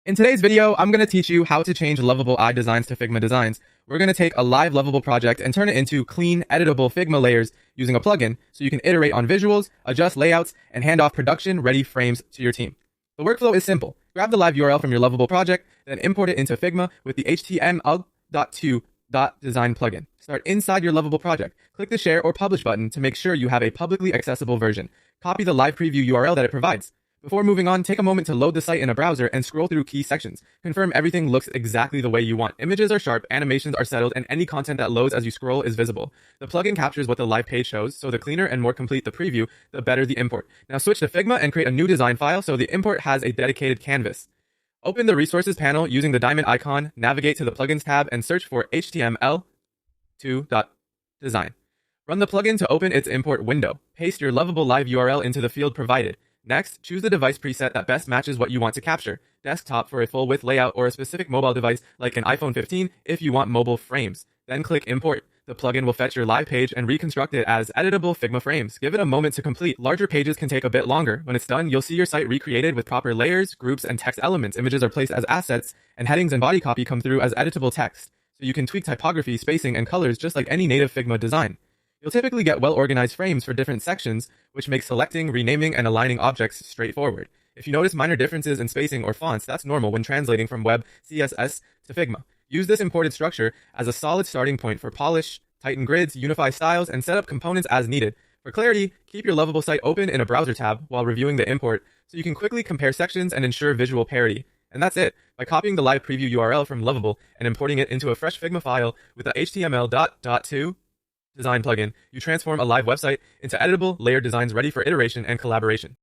In today's video, I'm going to teach you how to change Lovable AI designs to Figma designs. We're going to take a live Lovable project and turn it into clean, editable Figma layers using a plugin so you can iterate on visuals, adjust layouts, and hand off production-ready frames to your team. The workflow is simple. Grab the live URL from your Lovable project, then import it into Figma with the html.2.design plugin. Start inside your Lovable project. Click the Share or Publish button to make sure you have a publicly accessible version. Copy the live preview URL that it provides. Before moving on, take a moment to load the site in a browser and scroll through key sections. Confirm everything looks exactly the way you want. Images are sharp, animations are settled, and any content that loads as you scroll is visible. The plugin captures what the live page shows, so the cleaner and more complete the preview, the better the import. Now switch to Figma and create a new design file so the import has a dedicated canvas. Open the Resources panel using the diamond icon, navigate to the Plugins tab, and search for html2.design. Run the plugin to open its import window. Paste your Lovable Live URL into the field provided. Next, choose the device preset that best matches what you want to capture. Desktop for a full-width layout or a specific mobile device like an iPhone 15 if you want mobile frames. Then click Import. The plugin will fetch your live page and reconstruct it as editable Figma frames. Give it a moment to complete. Larger pages can take a bit longer. When it's done, you'll see your site recreated with proper layers, groups, and text elements. Images are placed as assets, and headings and body copy come through as editable text. So you can tweak typography, spacing, and colors just like any native Figma design. You'll typically get well-organized frames for different sections, which makes selecting, renaming, and aligning objects straightforward. If you notice minor differences in spacing or fonts, that's normal when translating from web CSS to Figma. Use this imported structure as a solid starting point for polish, tighten grids, unify styles, and set up components as needed. For clarity, keep your Lovable site open in a browser tab while reviewing the import, so you can quickly compare sections and ensure visual parity. And that's it. By copying the live preview URL from Lovable and importing it into a fresh Figma file with the html.2 design plugin, you transform a live website into editable, layered designs ready for iteration and collaboration.